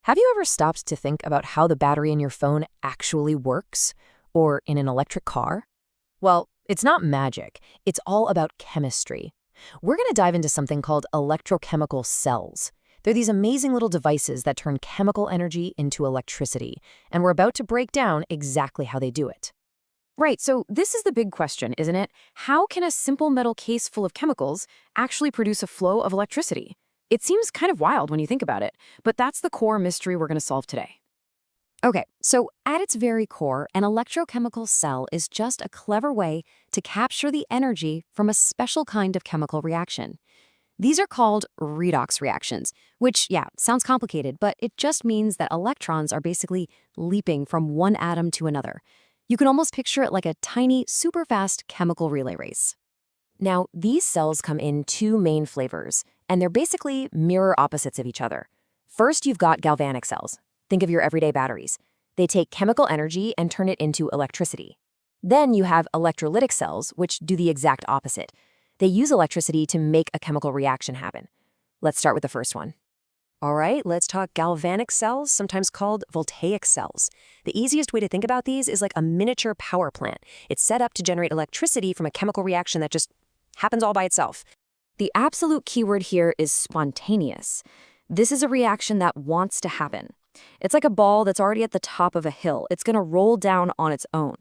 Have you ever stopped to think about how the battery in your phone actually works? Or in an electric car? Well, it's not magic. It's all about chemistry. We're going to dive into something called electrochemical cells. They're these amazing little devices that turn chemical energy into electricity, and we're about to break down exactly how they do it. Right, so this is the big question, isn't it? How can a simple metal case full of chemicals actually produce a flow of electricity? It seems kind of wild when you think about it, but that's the core mystery we're going to solve today. Okay, so at its very core, an electrochemical cell is just a clever way to capture the energy from a special kind of chemical reaction. These are called redox reactions, which, yeah, sounds complicated, but it just means that electrons are basically leaping from one atom to another. You can almost picture it like a tiny, super fast chemical relay race. Now, these cells come in two main flavors, and they're basically mirror opposites of each other. First, you've got galvanic cells. Think of your everyday batteries. They take chemical energy and turn it into electricity. Then you have electrolytic cells, which do the exact opposite. They use electricity to make a chemical reaction happen. Let's start with the first one. All right, let's talk galvanic cells, sometimes called Voltaic cells. The easiest way to think about these is like a miniature power plant. It's set up to generate electricity from a chemical reaction that just happens all by itself. The absolute keyword here is spontaneous. This is a reaction that wants to happen. It's like a ball that's already at the top of a hill. It's going to roll down on its own.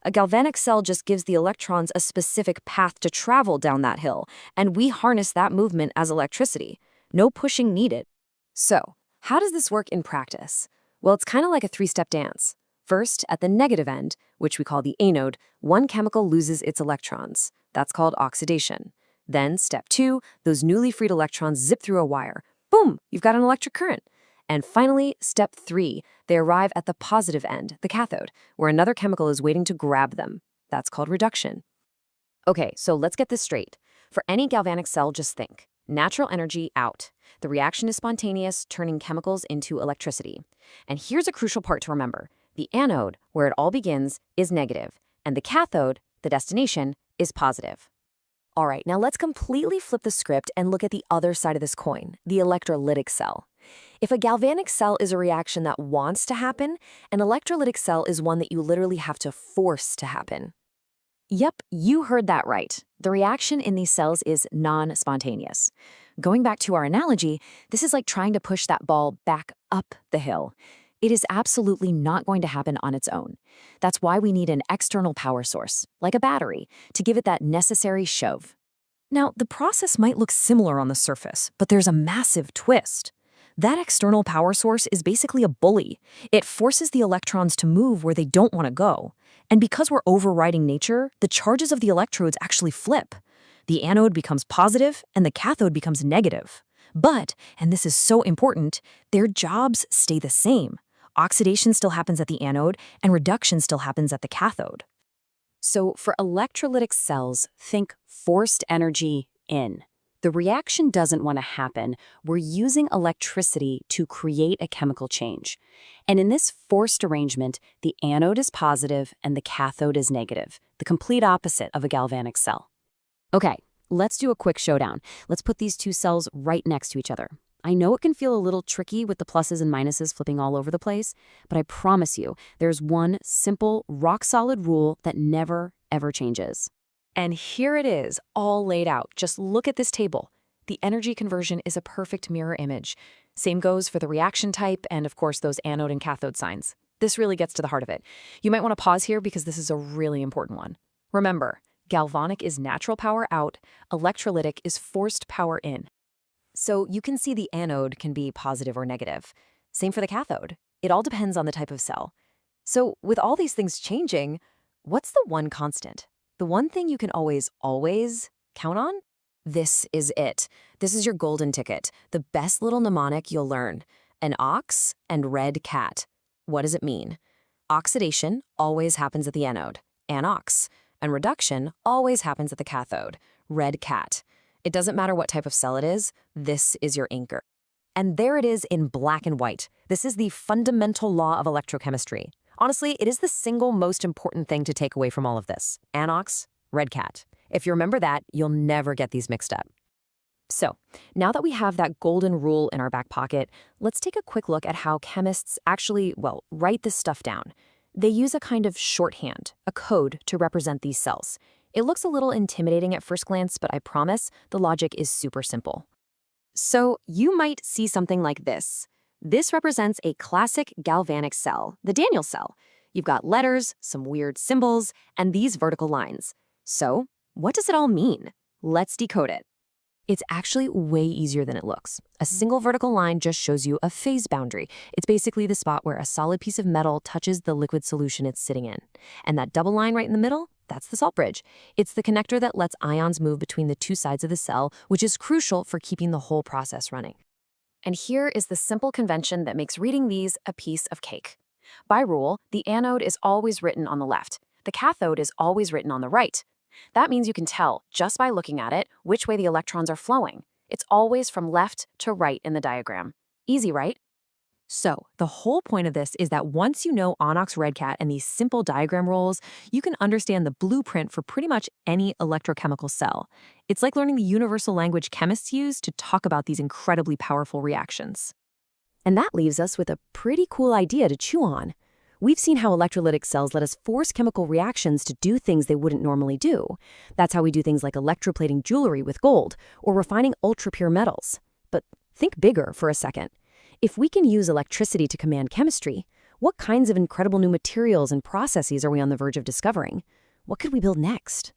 A galvanic cell just gives the electrons a specific path to travel down that hill, and we harness that movement as electricity. No pushing needed. So, how does this work in practice? Well, it's kind of like a three-step dance. First, at the negative end, which we call the anode, one chemical loses its electrons. That's called oxidation. Then, step 2, those newly freed electrons zip through a wire. Boom, you've got an electric current. And finally, step 3, they arrive at the positive end, the cathode, where another chemical is waiting to grab them. That's called reduction. Okay, so let's get this straight. For any galvanic cell, just think. Natural energy out. The reaction is spontaneous, turning chemicals into electricity. And here's a crucial part to remember. The anode, where it all begins, is negative, and the cathode, the destination, is positive. All right, now let's completely flip the script and look at the other side of this coin, the electrolytic cell. If a galvanic cell is a reaction that wants to happen, an electrolytic cell is one that you literally have to force to happen. Yep, you heard that right. The reaction in these cells is non-spontaneous. Going back to our analogy, this is like trying to push that ball back up the hill. It is absolutely not going to happen on its own. That's why we need an external power source, like a battery, to give it that necessary shove. Now, the process might look similar on the surface, but there's a massive twist. That external power source is basically a bully. It forces the electrons to move where they don't want to go. And because we're overriding nature, the charges of the electrodes actually flip. The anode becomes positive and the cathode becomes negative. But, and this is so important, their jobs stay the same. Oxidation still happens at the anode, and reduction still happens at the cathode. So for electrolytic cells, think forced energy in. The reaction doesn't want to happen. We're using electricity to create a chemical change. And in this forced arrangement, the anode is positive and the cathode is negative, the complete opposite of a galvanic cell. Okay, let's do a quick showdown. Let's put these two cells right next to each other. I know it can feel a little tricky with the pluses and minuses flipping all over the place, but I promise you, there's one simple, rock-solid rule that never, ever changes. And here it is, all laid out. Just look at this table. The energy conversion is a perfect mirror image. Same goes for the reaction type and, of course, those anode and cathode signs. This really gets to the heart of it. You might want to pause here because this is a really important one. Remember, galvanic is natural power out, electrolytic is forced power in. So you can see the anode can be positive or negative. Same for the cathode. It all depends on the type of cell. So with all these things changing, what's the one constant? The one thing you can always count on? This is it. This is your golden ticket, the best little mnemonic you'll learn. AnOx and RedCat. What does it mean? Oxidation always happens at the anode, AnOx, and reduction always happens at the cathode, RedCat. It doesn't matter what type of cell it is, this is your anchor. And there it is in black and white. This is the fundamental law of electrochemistry. Honestly, it is the single most important thing to take away from all of this. AnOx, RedCat. If you remember that, you'll never get these mixed up. So, now that we have that golden rule in our back pocket, let's take a quick look at how chemists actually, well, write this stuff down. They use a kind of shorthand, a code, to represent these cells. It looks a little intimidating at first glance, but I promise the logic is super simple. So, you might see something like this. This represents a classic galvanic cell, the Daniell cell. You've got letters, some weird symbols, and these vertical lines. So, what does it all mean? Let's decode it. It's actually way easier than it looks. A single vertical line just shows you a phase boundary. It's basically the spot where a solid piece of metal touches the liquid solution it's sitting in. And that double line right in the middle, that's the salt bridge. It's the connector that lets ions move between the two sides of the cell, which is crucial for keeping the whole process running. And here is the simple convention that makes reading these a piece of cake. By rule, the anode is always written on the left. The cathode is always written on the right. That means you can tell, just by looking at it, which way the electrons are flowing. It's always from left to right in the diagram. Easy, right? So, the whole point of this is that once you know AnOx, RedCat, and these simple diagram rules, you can understand the blueprint for pretty much any electrochemical cell. It's like learning the universal language chemists use to talk about these incredibly powerful reactions. And that leaves us with a pretty cool idea to chew on. We've seen how electrolytic cells let us force chemical reactions to do things they wouldn't normally do. That's how we do things like electroplating jewelry with gold or refining ultra-pure metals. But think bigger for a second. If we can use electricity to command chemistry, what kinds of incredible new materials and processes are we on the verge of discovering? What could we build next?